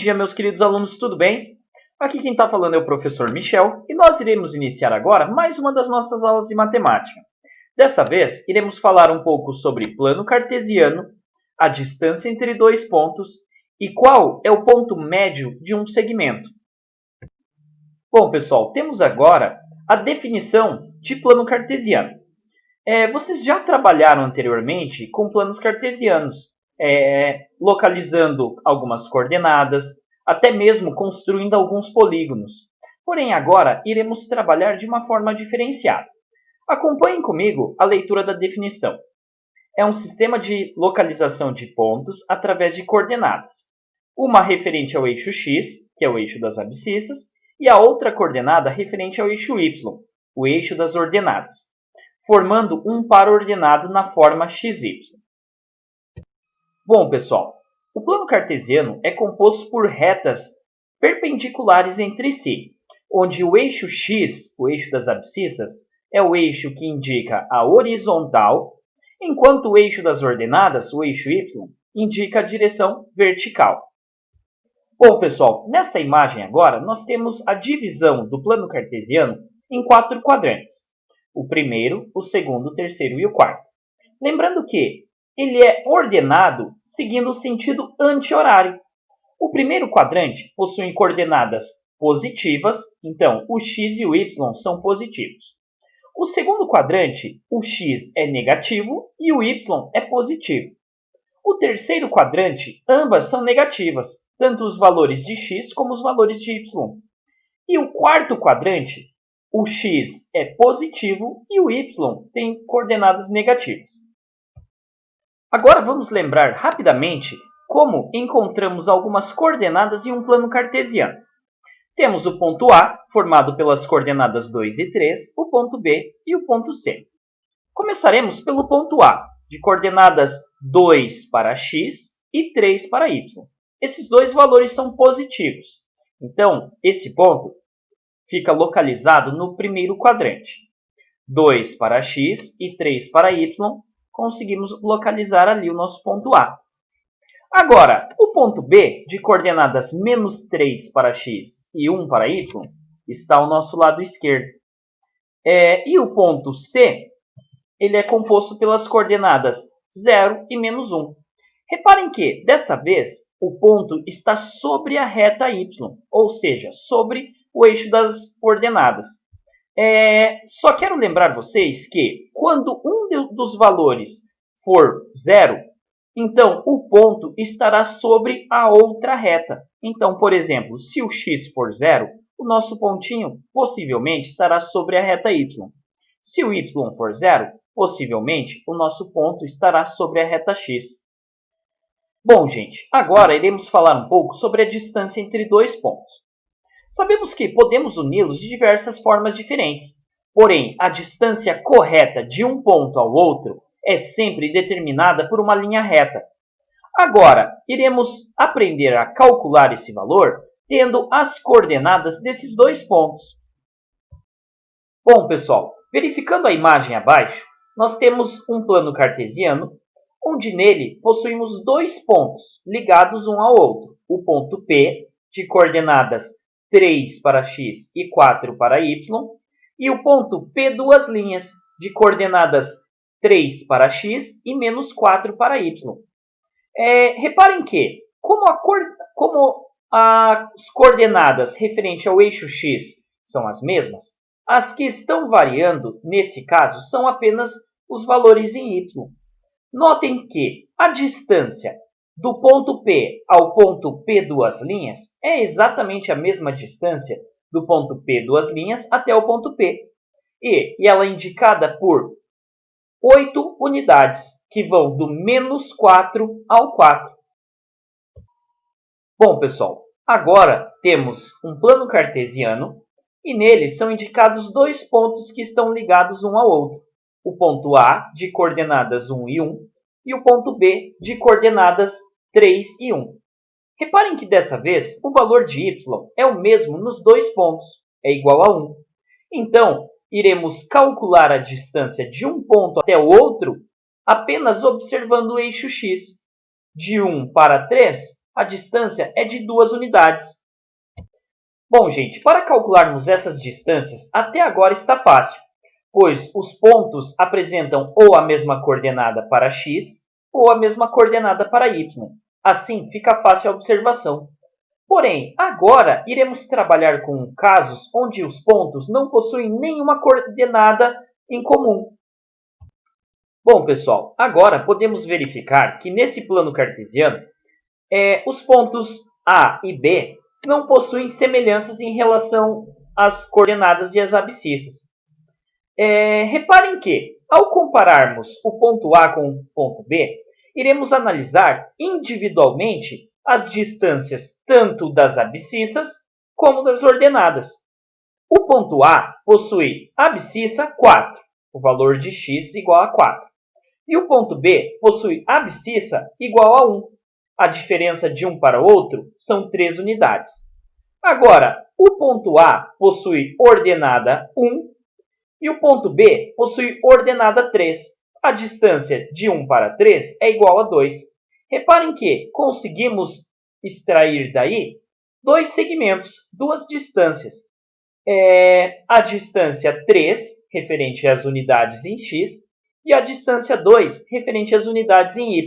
dia, meus queridos alunos, tudo bem? Aqui quem está falando é o professor Michel e nós iremos iniciar agora mais uma das nossas aulas de matemática. Desta vez, iremos falar um pouco sobre plano cartesiano, a distância entre dois pontos e qual é o ponto médio de um segmento. Bom, pessoal, temos agora a definição de plano cartesiano. Vocês já trabalharam anteriormente com planos cartesianos, localizando algumas coordenadas, até mesmo construindo alguns polígonos. Porém, agora iremos trabalhar de uma forma diferenciada. Acompanhem comigo a leitura da definição. É um sistema de localização de pontos através de coordenadas. Uma referente ao eixo x, que é o eixo das abscissas, e a outra coordenada referente ao eixo y, o eixo das ordenadas, formando um par ordenado na forma xy. Bom, pessoal, o plano cartesiano é composto por retas perpendiculares entre si, onde o eixo x, o eixo das abscissas, é o eixo que indica a horizontal, enquanto o eixo das ordenadas, o eixo y, indica a direção vertical. Bom, pessoal, nesta imagem agora nós temos a divisão do plano cartesiano em 4 quadrantes. O primeiro, o segundo, o terceiro e o quarto. Lembrando que ele é ordenado seguindo o sentido anti-horário. O primeiro quadrante possui coordenadas positivas, então o x e o y são positivos. O segundo quadrante, o x é negativo e o y é positivo. O terceiro quadrante, ambas são negativas, tanto os valores de x como os valores de y. E o quarto quadrante, o x é positivo e o y tem coordenadas negativas. Agora vamos lembrar rapidamente como encontramos algumas coordenadas em um plano cartesiano. Temos o ponto A, formado pelas coordenadas 2 e 3, o ponto B e o ponto C. Começaremos pelo ponto A, de coordenadas 2 para x e 3 para y. Esses dois valores são positivos. Então, esse ponto fica localizado no primeiro quadrante. 2 para x e 3 para y, conseguimos localizar ali o nosso ponto A. Agora, o ponto B, de coordenadas menos 3 para x e 1 para y, está ao nosso lado esquerdo. E o ponto C, ele é composto pelas coordenadas 0 e menos 1. Reparem que, desta vez, o ponto está sobre a reta y, ou seja, sobre o eixo das coordenadas. Só quero lembrar vocês que, quando um dos valores for 0, então o ponto estará sobre a outra reta. Então, por exemplo, se o x for 0, o nosso pontinho possivelmente estará sobre a reta y. Se o y for 0, possivelmente o nosso ponto estará sobre a reta x. Bom, gente, agora iremos falar um pouco sobre a distância entre dois pontos. Sabemos que podemos uni-los de diversas formas diferentes, porém, a distância correta de um ponto ao outro é sempre determinada por uma linha reta. Agora, iremos aprender a calcular esse valor tendo as coordenadas desses dois pontos. Bom, pessoal, verificando a imagem abaixo, nós temos um plano cartesiano, onde nele possuímos dois pontos ligados um ao outro. O ponto P, de coordenadas 3 para x e 4 para y, e o ponto P duas linhas, de coordenadas 3 para x e menos 4 para y. Reparem que, como as coordenadas referentes ao eixo x são as mesmas, as que estão variando, nesse caso, são apenas os valores em y. Notem que a distância do ponto P ao ponto P duas linhas é exatamente a mesma distância do ponto P duas linhas até o ponto P. E ela é indicada por 8 unidades, que vão do menos 4 ao 4. Bom, pessoal, agora temos um plano cartesiano e nele são indicados dois pontos que estão ligados um ao outro. O ponto A, de coordenadas 1 e 1, e o ponto B, de coordenadas 3 e 1. Reparem que dessa vez o valor de y é o mesmo nos dois pontos, é igual a 1. Então, iremos calcular a distância de um ponto até o outro apenas observando o eixo x. De 1 para 3, a distância é de 2 unidades. Bom, gente, para calcularmos essas distâncias, até agora está fácil, pois os pontos apresentam ou a mesma coordenada para x ou a mesma coordenada para y. Assim, fica fácil a observação. Porém, agora iremos trabalhar com casos onde os pontos não possuem nenhuma coordenada em comum. Bom, pessoal, agora podemos verificar que nesse plano cartesiano, os pontos A e B não possuem semelhanças em relação às coordenadas e às abscissas. Reparem que, ao compararmos o ponto A com o ponto B, iremos analisar individualmente as distâncias tanto das abscissas como das ordenadas. O ponto A possui abscissa 4, o valor de x igual a 4. E o ponto B possui abscissa igual a 1. A diferença de um para o outro são 3 unidades. Agora, o ponto A possui ordenada 1 e o ponto B possui ordenada 3. A distância de 1 para 3 é igual a 2. Reparem que conseguimos extrair daí 2 segmentos, 2 distâncias. A distância 3, referente às unidades em x, e a distância 2, referente às unidades em y.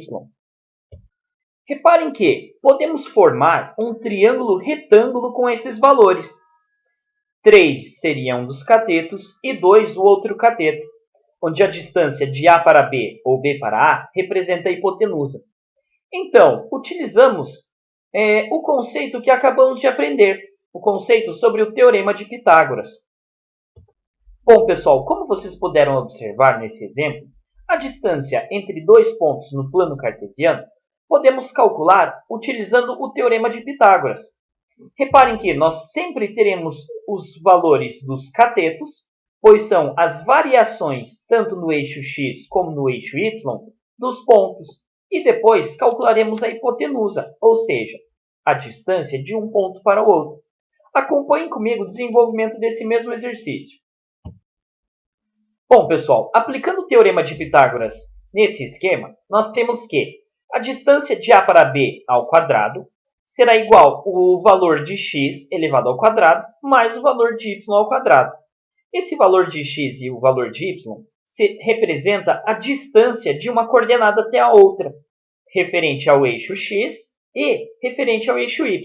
Reparem que podemos formar um triângulo retângulo com esses valores. 3 seria um dos catetos e 2 o outro cateto, onde a distância de A para B ou B para A representa a hipotenusa. Então, utilizamos o conceito que acabamos de aprender, o conceito sobre o Teorema de Pitágoras. Bom, pessoal, como vocês puderam observar nesse exemplo, a distância entre dois pontos no plano cartesiano podemos calcular utilizando o Teorema de Pitágoras. Reparem que nós sempre teremos os valores dos catetos, pois são as variações, tanto no eixo x como no eixo y, dos pontos. E depois calcularemos a hipotenusa, ou seja, a distância de um ponto para o outro. Acompanhem comigo o desenvolvimento desse mesmo exercício. Bom, pessoal, aplicando o Teorema de Pitágoras nesse esquema, nós temos que a distância de A para B ao quadrado será igual ao valor de x elevado ao quadrado mais o valor de y ao quadrado. Esse valor de x e o valor de y representa a distância de uma coordenada até a outra, referente ao eixo x e referente ao eixo y.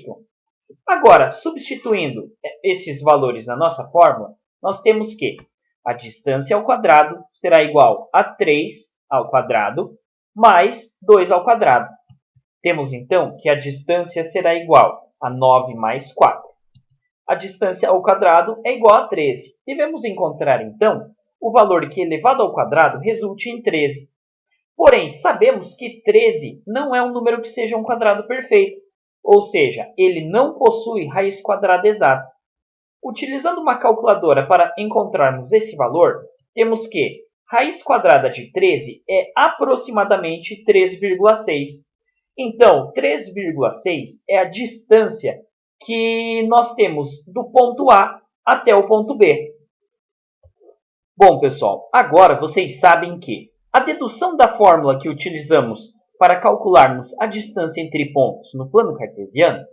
Agora, substituindo esses valores na nossa fórmula, nós temos que a distância ao quadrado será igual a 3 ao quadrado mais 2 ao quadrado. Temos, então, que a distância será igual a 9 mais 4. A distância ao quadrado é igual a 13. Devemos encontrar, então, o valor que elevado ao quadrado resulte em 13. Porém, sabemos que 13 não é um número que seja um quadrado perfeito, ou seja, ele não possui raiz quadrada exata. Utilizando uma calculadora para encontrarmos esse valor, temos que raiz quadrada de 13 é aproximadamente 3,6. Então, 3,6 é a distância que nós temos do ponto A até o ponto B. Bom, pessoal, agora vocês sabem que a dedução da fórmula que utilizamos para calcularmos a distância entre pontos no plano cartesiano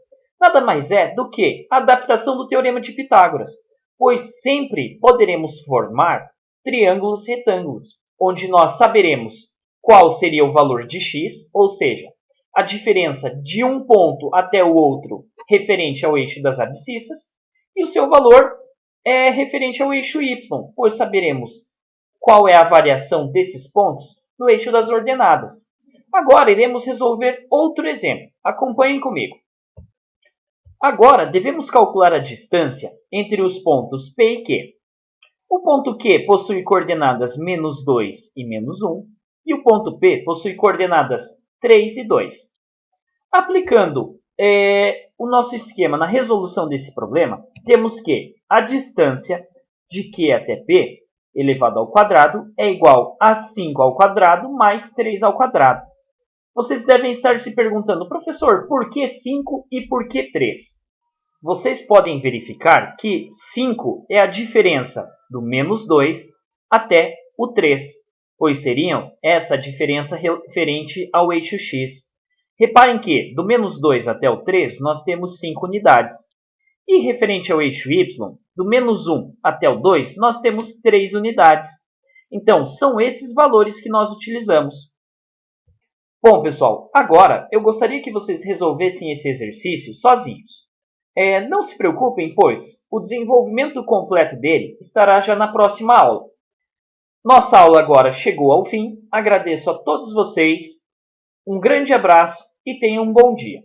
nada mais é do que a adaptação do Teorema de Pitágoras, pois sempre poderemos formar triângulos retângulos, onde nós saberemos qual seria o valor de x, ou seja, a diferença de um ponto até o outro referente ao eixo das abscissas, e o seu valor é referente ao eixo y, pois saberemos qual é a variação desses pontos no eixo das ordenadas. Agora iremos resolver outro exemplo. Acompanhem comigo. Agora devemos calcular a distância entre os pontos P e Q. O ponto Q possui coordenadas menos 2 e menos 1, e o ponto P possui coordenadas 3 e 2. Aplicando o nosso esquema na resolução desse problema, temos que a distância de Q até P elevado ao quadrado é igual a 5 ao quadrado mais 3 ao quadrado. Vocês devem estar se perguntando, professor, por que 5 e por que 3? Vocês podem verificar que 5 é a diferença do menos 2 até o 3, pois seriam essa diferença referente ao eixo x. Reparem que do menos 2 até o 3 nós temos 5 unidades. E referente ao eixo y, do menos 1 até o 2 nós temos 3 unidades. Então, são esses valores que nós utilizamos. Bom, pessoal, agora eu gostaria que vocês resolvessem esse exercício sozinhos. Não se preocupem, pois o desenvolvimento completo dele estará já na próxima aula. Nossa aula agora chegou ao fim. Agradeço a todos vocês. Um grande abraço e tenham um bom dia.